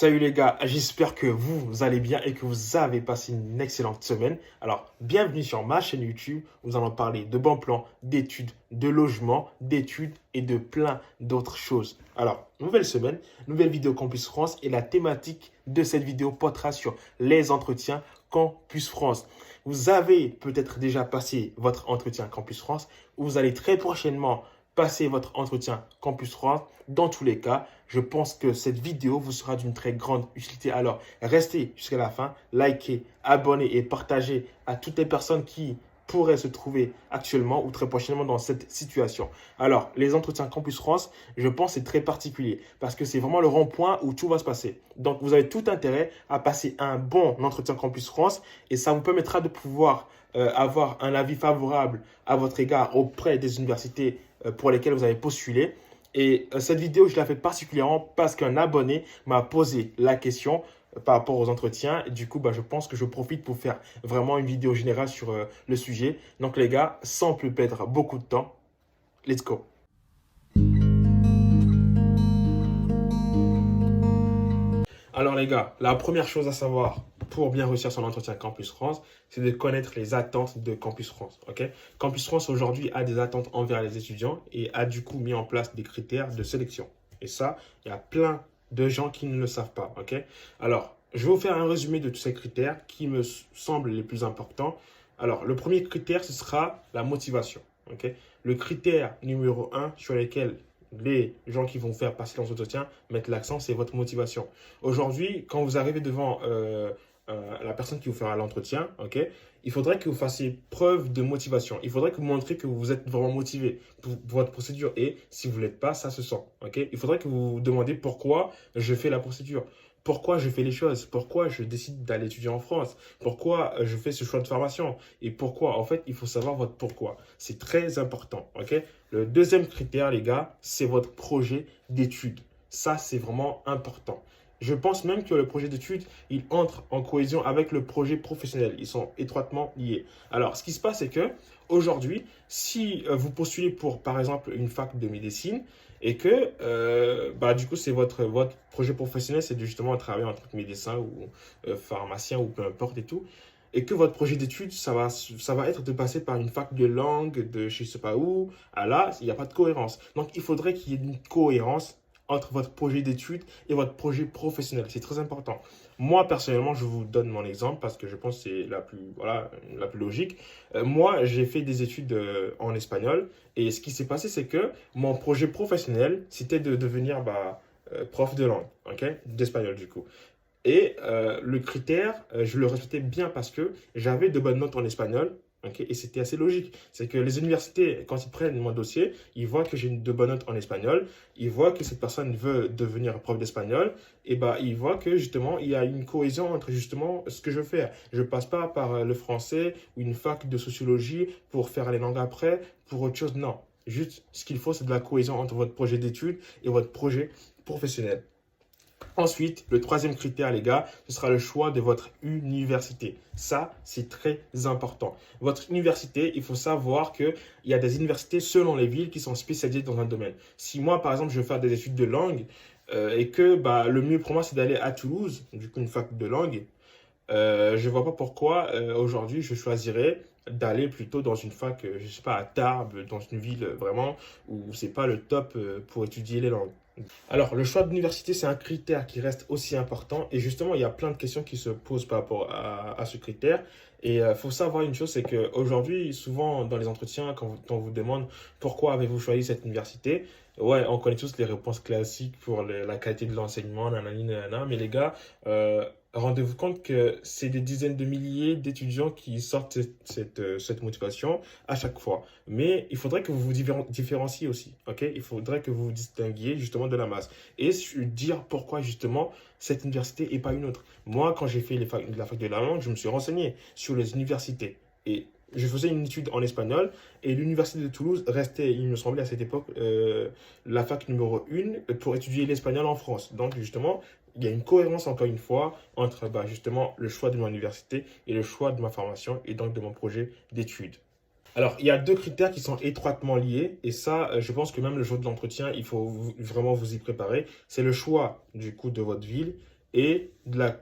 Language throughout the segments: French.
Salut les gars, j'espère que vous allez bien et que vous avez passé une excellente semaine. Alors, bienvenue sur ma chaîne YouTube. Nous allons parler de bons plans, d'études, de logement, d'études et de plein d'autres choses. Alors, nouvelle semaine, nouvelle vidéo Campus France et la thématique de cette vidéo portera sur les entretiens Campus France. Vous avez peut-être déjà passé votre entretien Campus France ou vous allez très prochainement passer votre entretien Campus France. Dans tous les cas, je pense que cette vidéo vous sera d'une très grande utilité. Alors, restez jusqu'à la fin, likez, abonnez et partagez à toutes les personnes qui pourraient se trouver actuellement ou très prochainement dans cette situation. Alors, les entretiens Campus France, je pense que c'est très particulier parce que c'est vraiment le rond-point où tout va se passer. Donc, vous avez tout intérêt à passer un bon entretien Campus France et ça vous permettra de pouvoir avoir un avis favorable à votre égard auprès des universités pour lesquelles vous avez postulé. Et cette vidéo, je la fais particulièrement parce qu'un abonné m'a posé la question par rapport aux entretiens. Et du coup, je pense que je profite pour faire vraiment une vidéo générale sur le sujet. Donc les gars, sans plus perdre beaucoup de temps, let's go. Alors les gars, la première chose à savoir pour bien réussir son entretien Campus France, c'est de connaître les attentes de Campus France. Okay, Campus France aujourd'hui a des attentes envers les étudiants et a du coup mis en place des critères de sélection. Et ça, il y a plein de gens qui ne le savent pas. Okay, alors, je vais vous faire un résumé de tous ces critères qui me semblent les plus importants. Alors, le premier critère, ce sera la motivation. Okay, le critère numéro 1 sur lequel les gens qui vont faire passer l'entretien mettent l'accent, c'est votre motivation. Aujourd'hui, quand vous arrivez devant la personne qui vous fera l'entretien, okay, il faudrait que vous fassiez preuve de motivation. Il faudrait que vous montriez que vous êtes vraiment motivé pour votre procédure. Et si vous ne l'êtes pas, ça se sent. Okay. Il faudrait que vous vous demandiez pourquoi je fais la procédure. Pourquoi je fais les choses, pourquoi je décide d'aller étudier en France, pourquoi je fais ce choix de formation et pourquoi. En fait, il faut savoir votre pourquoi. C'est très important. Okay. Le deuxième critère, les gars, c'est votre projet d'études. Ça, c'est vraiment important. Je pense même que le projet d'études, il entre en cohésion avec le projet professionnel. Ils sont étroitement liés. Alors, ce qui se passe, c'est que aujourd'hui, si vous postulez pour, par exemple, une fac de médecine et que, du coup, c'est votre projet professionnel, c'est justement travailler en tant que médecin ou pharmacien ou peu importe et tout, et que votre projet d'études, ça va être de passer par une fac de langue, de je ne sais pas où, là, il n'y a pas de cohérence. Donc, il faudrait qu'il y ait une cohérence entre votre projet d'études et votre projet professionnel. C'est très important. Moi, personnellement, je vous donne mon exemple parce que je pense que c'est la plus logique. Moi, j'ai fait des études en espagnol et ce qui s'est passé, c'est que mon projet professionnel, c'était de devenir prof de langue, okay, d'espagnol du coup. Et le critère, je le respectais bien parce que j'avais de bonnes notes en espagnol. Okay, et c'était assez logique. C'est que les universités, quand ils prennent mon dossier, ils voient que j'ai de bonnes notes en espagnol, ils voient que cette personne veut devenir prof d'espagnol, et ils voient que justement, il y a une cohésion entre justement ce que je fais. Je ne passe pas par le français ou une fac de sociologie pour faire les langues après, pour autre chose. Non. Juste, ce qu'il faut, c'est de la cohésion entre votre projet d'études et votre projet professionnel. Ensuite, le troisième critère, les gars, ce sera le choix de votre université. Ça, c'est très important. Votre université, il faut savoir qu'il y a des universités selon les villes qui sont spécialisées dans un domaine. Si moi, par exemple, je veux faire des études de langue et que le mieux pour moi, c'est d'aller à Toulouse, du coup, une fac de langue, je ne vois pas pourquoi aujourd'hui, je choisirais d'aller plutôt dans une fac, je ne sais pas, à Tarbes, dans une ville vraiment où ce n'est pas le top pour étudier les langues. Alors, le choix d'université, c'est un critère qui reste aussi important. Et justement, il y a plein de questions qui se posent par rapport à ce critère. Et il faut savoir une chose, c'est qu'aujourd'hui, souvent dans les entretiens, quand on vous demande pourquoi avez-vous choisi cette université, ouais, on connaît tous les réponses classiques pour la qualité de l'enseignement, nanani, nanana. Mais les gars, rendez-vous compte que c'est des dizaines de milliers d'étudiants qui sortent cette motivation à chaque fois. Mais il faudrait que vous vous différenciez aussi, ok? Il faudrait que vous vous distinguiez justement de la masse et dire pourquoi justement cette université et pas une autre. Moi, quand j'ai fait la fac de la langue, je me suis renseigné sur les universités et je faisais une étude en espagnol et l'université de Toulouse restait, il me semblait à cette époque, la fac numéro 1 pour étudier l'espagnol en France. Donc justement, il y a une cohérence encore une fois entre justement le choix de mon université et le choix de ma formation et donc de mon projet d'études. Alors, il y a deux critères qui sont étroitement liés et ça, je pense que même le jour de l'entretien, il faut vraiment vous y préparer. C'est le choix du coup de votre ville et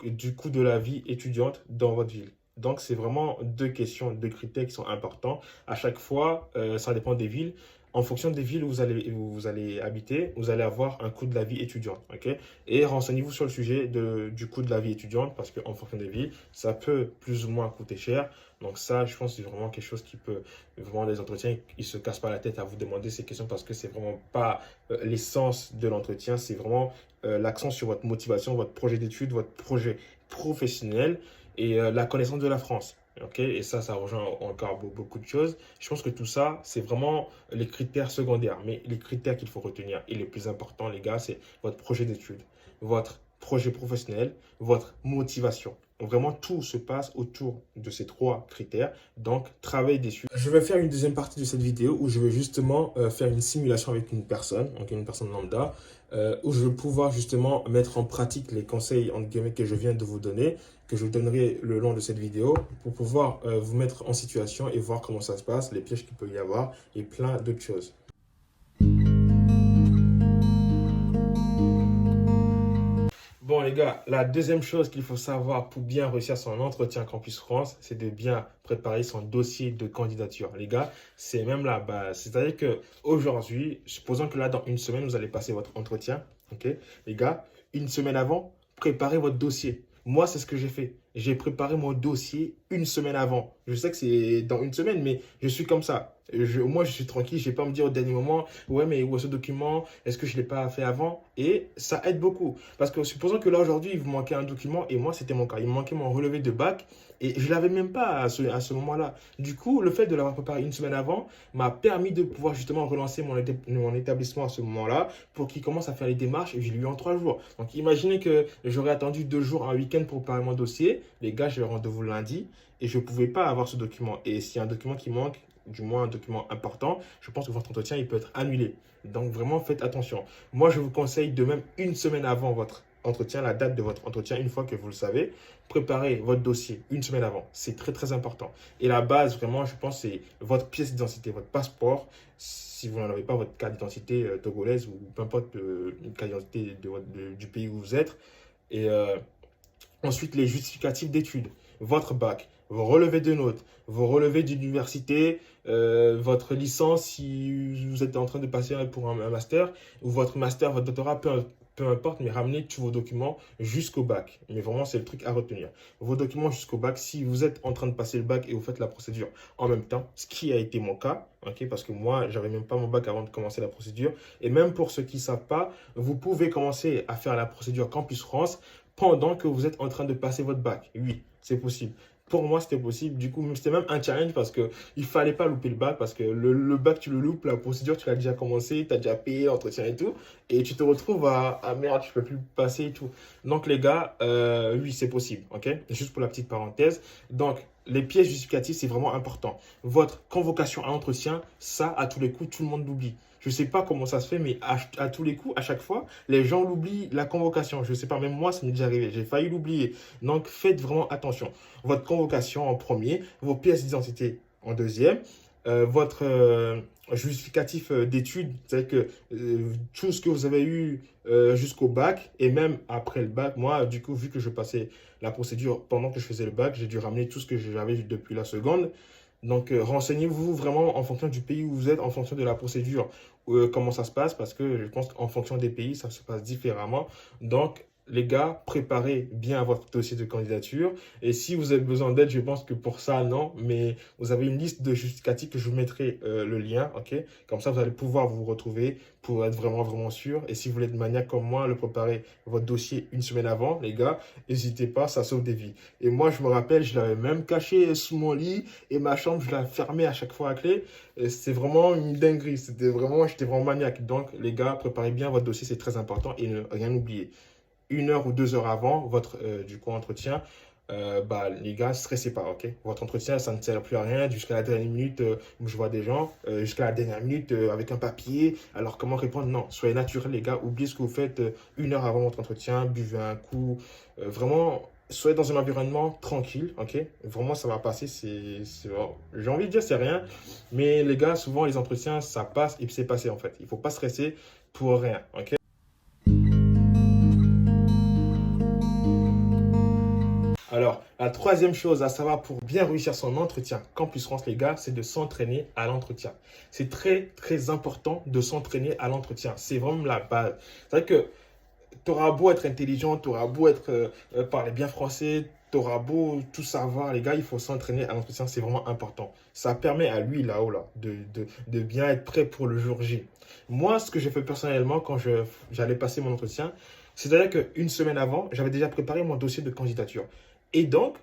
du coût de la vie étudiante dans votre ville. Donc, c'est vraiment deux questions, deux critères qui sont importants. À chaque fois, ça dépend des villes. En fonction des villes où vous allez habiter, vous allez avoir un coût de la vie étudiante. Ok. Et renseignez-vous sur le sujet du coût de la vie étudiante parce qu'en fonction des villes, ça peut plus ou moins coûter cher. Donc ça, je pense que c'est vraiment quelque chose qui peut, vraiment les entretiens, ils ne se cassent pas la tête à vous demander ces questions parce que c'est vraiment pas l'essence de l'entretien, c'est vraiment l'accent sur votre motivation, votre projet d'études, votre projet professionnel et la connaissance de la France. Ok, et ça rejoint encore beaucoup de choses. Je pense que tout ça, c'est vraiment les critères secondaires. Mais les critères qu'il faut retenir et les plus importants, les gars, c'est votre projet d'études, votre projet professionnel, votre motivation. Donc vraiment, tout se passe autour de ces trois critères. Donc, travail dessus. Je vais faire une deuxième partie de cette vidéo où je vais justement faire une simulation avec une personne, donc une personne lambda, où je vais pouvoir justement mettre en pratique les conseils entre guillemets, que je viens de vous donner, que je vous donnerai le long de cette vidéo, pour pouvoir vous mettre en situation et voir comment ça se passe, les pièges qu'il peut y avoir et plein d'autres choses. Bon les gars, la deuxième chose qu'il faut savoir pour bien réussir son entretien Campus France, c'est de bien préparer son dossier de candidature. Les gars, c'est même la base. C'est-à-dire que aujourd'hui, supposons que là, dans une semaine, vous allez passer votre entretien. Ok, les gars, une semaine avant, préparez votre dossier. Moi, c'est ce que j'ai fait. J'ai préparé mon dossier une semaine avant. Je sais que c'est dans une semaine, mais je suis comme ça. Moi, je suis tranquille. Je ne vais pas me dire au dernier moment, ouais, mais où est ce document? Est-ce que je ne l'ai pas fait avant? Et ça aide beaucoup. Parce que supposons que là, aujourd'hui, il vous manquait un document. Et moi, c'était mon cas. Il me manquait mon relevé de bac. Et je ne l'avais même pas à ce moment-là. Du coup, le fait de l'avoir préparé une semaine avant m'a permis de pouvoir justement relancer mon établissement à ce moment-là pour qu'il commence à faire les démarches. Et je l'ai eu en 3 jours. Donc, imaginez que j'aurais attendu 2 jours, un week-end pour préparer mon dossier. Les gars, j'ai rendez-vous lundi et je ne pouvais pas avoir ce document. Et s'il y a un document qui manque, du moins un document important, je pense que votre entretien il peut être annulé. Donc vraiment, faites attention. Moi, je vous conseille de même une semaine avant votre entretien, la date de votre entretien, une fois que vous le savez, préparez votre dossier une semaine avant. C'est très, très important. Et la base, vraiment, je pense, c'est votre pièce d'identité, votre passeport. Si vous n'en avez pas, votre carte d'identité togolaise ou peu importe une carte d'identité du pays où vous êtes. Et ensuite, les justificatifs d'études, votre bac, vos relevés de notes, vos relevés d'université, votre licence si vous êtes en train de passer pour un master, ou votre master, votre doctorat, peu importe, mais ramenez tous vos documents jusqu'au bac. Mais vraiment, c'est le truc à retenir. Vos documents jusqu'au bac, si vous êtes en train de passer le bac et vous faites la procédure en même temps, ce qui a été mon cas, okay, parce que moi, j'avais même pas mon bac avant de commencer la procédure. Et même pour ceux qui ne savent pas, vous pouvez commencer à faire la procédure Campus France pendant que vous êtes en train de passer votre bac. Oui, c'est possible. Pour moi, c'était possible. Du coup, c'était même un challenge parce qu'il ne fallait pas louper le bac parce que le bac, tu le loupes, la procédure, tu l'as déjà commencé, tu as déjà payé l'entretien et tout. Et tu te retrouves à merde, je ne peux plus passer et tout. Donc, les gars, oui, c'est possible. Ok. Juste pour la petite parenthèse. Donc, les pièces justificatives, c'est vraiment important. Votre convocation à entretien, ça, à tous les coups, tout le monde l'oublie. Je ne sais pas comment ça se fait, mais à tous les coups, à chaque fois, les gens l'oublient, la convocation. Je ne sais pas, même moi, ça m'est déjà arrivé. J'ai failli l'oublier. Donc, faites vraiment attention. Votre convocation en premier, vos pièces d'identité en deuxième, votre justificatif d'études, c'est-à-dire que tout ce que vous avez eu jusqu'au bac et même après le bac, moi, du coup, vu que je passais la procédure pendant que je faisais le bac, j'ai dû ramener tout ce que j'avais depuis la seconde. Donc, renseignez-vous vraiment en fonction du pays où vous êtes, en fonction de la procédure, comment ça se passe, parce que je pense qu'en fonction des pays, ça se passe différemment. Donc, les gars, préparez bien votre dossier de candidature. Et si vous avez besoin d'aide, je pense que pour ça, non. Mais vous avez une liste de justificatifs que je vous mettrai le lien, ok? Comme ça, vous allez pouvoir vous retrouver pour être vraiment, vraiment sûr. Et si vous voulez être maniaque comme moi, le préparer votre dossier une semaine avant, les gars, n'hésitez pas, ça sauve des vies. Et moi, je me rappelle, je l'avais même caché sous mon lit et ma chambre, je la fermais à chaque fois à clé. C'était vraiment une dinguerie. J'étais vraiment maniaque. Donc, les gars, préparez bien votre dossier, c'est très important et ne rien oublier. 1 heure ou 2 heures avant votre du coup entretien, les gars, stressez pas, ok? Votre entretien, ça ne sert plus à rien. Jusqu'à la dernière minute, je vois des gens, jusqu'à la dernière minute, avec un papier. Alors, comment répondre? Non, soyez naturel, les gars. Oubliez ce que vous faites 1 heure avant votre entretien. Buvez un coup. Vraiment, soyez dans un environnement tranquille, ok? Vraiment, ça va passer. J'ai envie de dire, c'est rien. Mais les gars, souvent, les entretiens, ça passe et puis c'est passé, en fait. Il ne faut pas stresser pour rien, ok? Alors, la troisième chose à savoir pour bien réussir son entretien Campus France, les gars, c'est de s'entraîner à l'entretien. C'est très, très important de s'entraîner à l'entretien. C'est vraiment la base. C'est vrai que tu auras beau être intelligent, tu auras beau être, parler bien français, tu auras beau tout savoir, les gars, il faut s'entraîner à l'entretien, c'est vraiment important. Ça permet à lui, là-haut, là, de bien être prêt pour le jour J. Moi, ce que j'ai fait personnellement quand j'allais passer mon entretien, c'est-à-dire qu'une semaine avant, j'avais déjà préparé mon dossier de candidature. Et donc,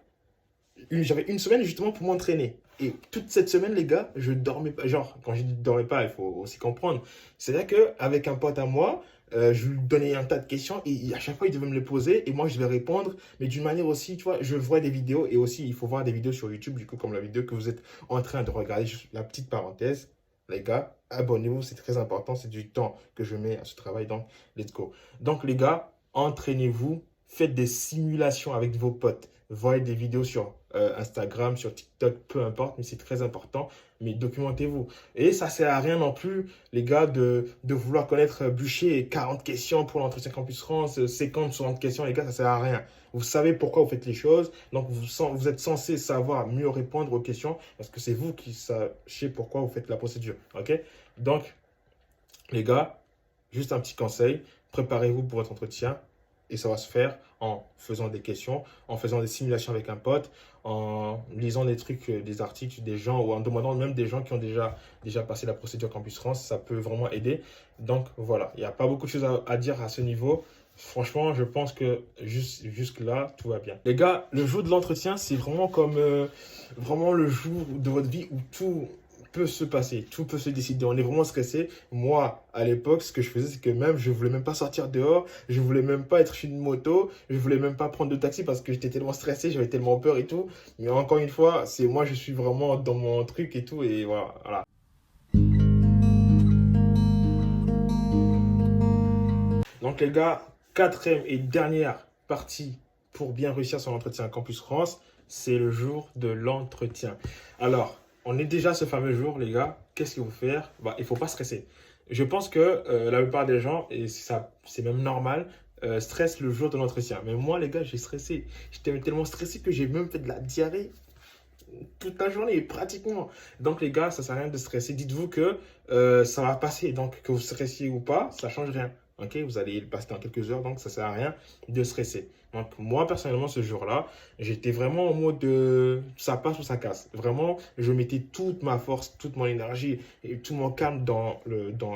j'avais une semaine justement pour m'entraîner. Et toute cette semaine, les gars, je dormais pas. Genre, quand je dis dormais pas, il faut aussi comprendre. C'est-à-dire qu'avec un pote à moi, je lui donnais un tas de questions et à chaque fois, il devait me les poser et moi, je devais répondre. Mais d'une manière aussi, tu vois, je vois des vidéos et aussi, il faut voir des vidéos sur YouTube, du coup, comme la vidéo que vous êtes en train de regarder. Juste la petite parenthèse, les gars, abonnez-vous, c'est très important. C'est du temps que je mets à ce travail. Donc, let's go. Donc, les gars, entraînez-vous, faites des simulations avec vos potes. Voyez des vidéos sur Instagram, sur TikTok, peu importe, mais c'est très important. Mais documentez-vous. Et ça ne sert à rien non plus, les gars, de vouloir connaître Bûcher et 40 questions pour l'entretien Campus France, 50, 60 questions, les gars, ça ne sert à rien. Vous savez pourquoi vous faites les choses, donc vous êtes censé savoir mieux répondre aux questions parce que c'est vous qui sachez pourquoi vous faites la procédure. Ok? Donc, les gars, juste un petit conseil, préparez-vous pour votre entretien et ça va se faire en faisant des questions, en faisant des simulations avec un pote, en lisant des trucs, des articles des gens ou en demandant même des gens qui ont déjà passé la procédure Campus France. Ça peut vraiment aider. Donc voilà, il n'y a pas beaucoup de choses à dire à ce niveau. Franchement, je pense que jusque-là, tout va bien. Les gars, le jour de l'entretien, c'est vraiment comme vraiment le jour de votre vie où tout peut se passer, tout peut se décider. On est vraiment stressé. Moi, à l'époque, ce que je faisais, c'est que même, je voulais même pas sortir dehors, je voulais même pas être sur une moto, je voulais même pas prendre de taxi parce que j'étais tellement stressé, j'avais tellement peur et tout. Mais encore une fois, c'est moi, je suis vraiment dans mon truc et tout, et voilà. Voilà. Donc les gars, quatrième et dernière partie pour bien réussir son entretien Campus France, c'est le jour de l'entretien. Alors, on est déjà ce fameux jour, les gars. Qu'est-ce qu'il faut faire? Bah, il ne faut pas stresser. Je pense que la plupart des gens, et ça, c'est même normal, stressent le jour de l'entretien. Mais moi, les gars, j'ai stressé. J'étais tellement stressé que j'ai même fait de la diarrhée toute la journée, pratiquement. Donc, les gars, ça ne sert à rien de stresser. Dites-vous que ça va passer. Donc, que vous stressiez ou pas, ça ne change rien. Ok, vous allez le passer dans quelques heures, donc ça ne sert à rien de stresser. Donc, moi, personnellement, ce jour-là, j'étais vraiment en mode ça passe ou ça casse. Vraiment, je mettais toute ma force, toute mon énergie et tout mon calme dans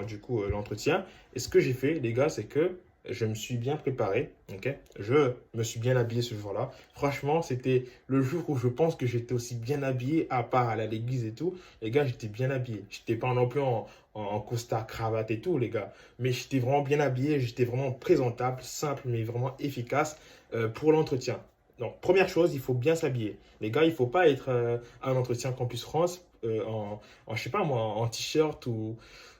du coup, l'entretien. Et ce que j'ai fait, les gars, c'est que je me suis bien préparé, ok? Je me suis bien habillé ce jour-là. Franchement, c'était le jour où je pense que j'étais aussi bien habillé, à part aller à l'église et tout. Les gars, j'étais bien habillé. J'étais pas non plus en costard, cravate et tout, les gars. Mais j'étais vraiment bien habillé, j'étais vraiment présentable, simple, mais vraiment efficace pour l'entretien. Donc, première chose, il faut bien s'habiller. Les gars, il ne faut pas être à un entretien Campus France je sais pas moi, en t-shirt ou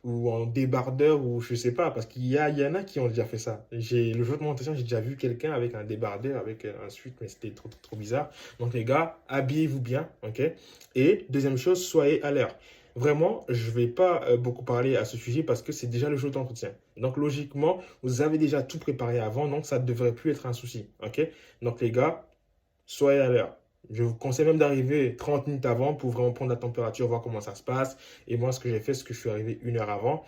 en débardeur ou je sais pas, parce qu'il y en a qui ont déjà fait ça. Le jour de mon entretien, j'ai déjà vu quelqu'un avec un débardeur, avec un sweat, mais c'était trop bizarre. Donc les gars, habillez-vous bien, ok? Et deuxième chose, soyez à l'heure. Vraiment, je ne vais pas beaucoup parler à ce sujet parce que c'est déjà le jour d'entretien. Donc logiquement, vous avez déjà tout préparé avant, donc ça ne devrait plus être un souci, ok? Donc les gars, soyez à l'heure. Je vous conseille même d'arriver 30 minutes avant pour vraiment prendre la température, voir comment ça se passe. Et moi, ce que j'ai fait, c'est que je suis arrivé une heure avant.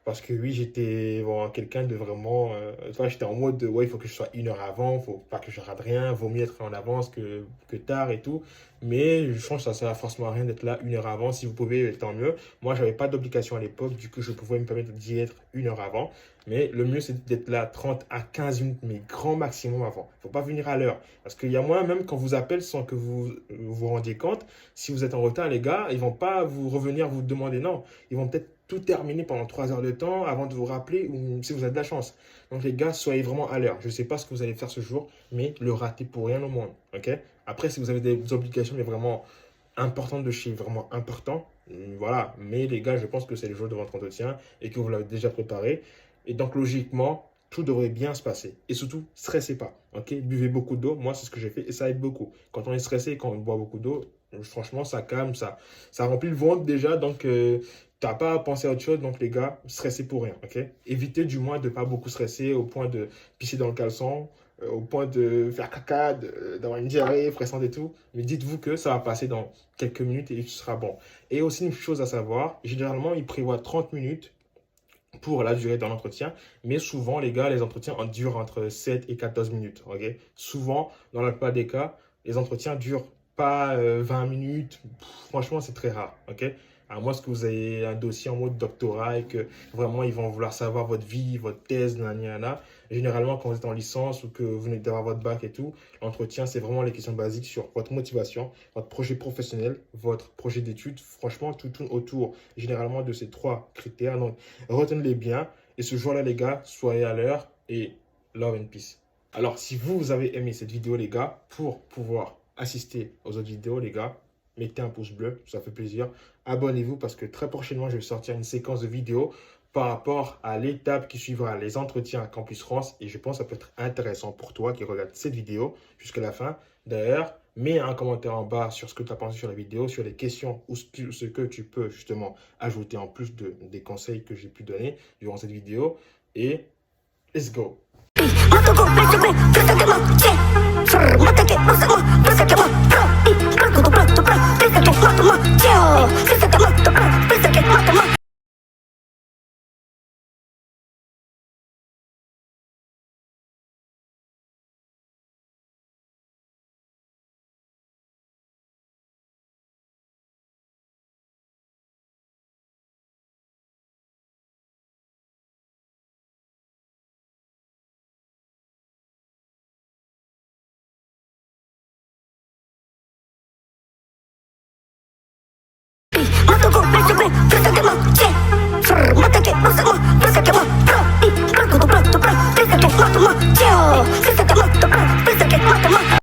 Parce que oui, j'étais quelqu'un de vraiment. J'étais en mode, ouais, il faut que je sois une heure avant, il ne faut pas que je rate rien, vaut mieux être en avance que tard et tout. Mais je pense que ça ne sert forcément à rien d'être là une heure avant. Si vous pouvez, tant mieux. Moi, je n'avais pas d'obligation à l'époque, du coup, je pouvais me permettre d'y être une heure avant. Mais le mieux, c'est d'être là 30 à 15 minutes, mais grand maximum avant. Il ne faut pas venir à l'heure. Parce qu'il y a moyen, même quand vous appelle sans que vous vous rendiez compte, si vous êtes en retard, les gars, ils ne vont pas vous revenir vous demander non. Ils vont peut-être tout terminer pendant 3 heures de temps avant de vous rappeler ou si vous avez de la chance. Donc les gars, soyez vraiment à l'heure. Je ne sais pas ce que vous allez faire ce jour, mais le ratez pour rien au monde. Ok? Après, si vous avez des obligations, mais vraiment importantes de chez vraiment important, voilà. Mais les gars, je pense que c'est le jour de votre entretien et que vous l'avez déjà préparé. Et donc logiquement, tout devrait bien se passer. Et surtout, stressez pas. Ok? Buvez beaucoup d'eau. Moi, c'est ce que j'ai fait et ça aide beaucoup. Quand on est stressé et quand on boit beaucoup d'eau, franchement, ça calme, ça remplit le ventre déjà. Donc, t'as pas à penser à autre chose. Donc, les gars, stressez pour rien. Ok? Évitez du moins de pas beaucoup stresser au point de pisser dans le caleçon. au point de faire caca, d'avoir une diarrhée pressante et tout. Mais dites-vous que ça va passer dans quelques minutes et ce sera bon. Et aussi une chose à savoir, généralement, il prévoit 30 minutes pour la durée d'un entretien, mais souvent, les gars, les entretiens en durent entre 7 et 14 minutes, ok? Souvent, dans la plupart des cas, les entretiens durent pas 20 minutes. Franchement, c'est très rare, ok? À moins que vous ayez un dossier en mode doctorat et que vraiment, ils vont vouloir savoir votre vie, votre thèse, nanana. Généralement, quand vous êtes en licence ou que vous venez d'avoir votre bac et tout, l'entretien, c'est vraiment les questions basiques sur votre motivation, votre projet professionnel, votre projet d'études. Franchement, tout tourne autour généralement de ces trois critères. Donc, retenez-les bien. Et ce jour-là, les gars, soyez à l'heure et love and peace. Alors, si vous avez aimé cette vidéo, les gars, pour pouvoir assister aux autres vidéos, les gars, mettez un pouce bleu, ça fait plaisir. Abonnez-vous parce que très prochainement, je vais sortir une séquence de vidéos par rapport à l'étape qui suivra les entretiens à Campus France. Et je pense que ça peut être intéressant pour toi qui regarde cette vidéo jusqu'à la fin. D'ailleurs, mets un commentaire en bas sur ce que tu as pensé sur la vidéo, sur les questions ou ce que tu peux justement ajouter en plus des conseils que j'ai pu donner durant cette vidéo. Et let's go!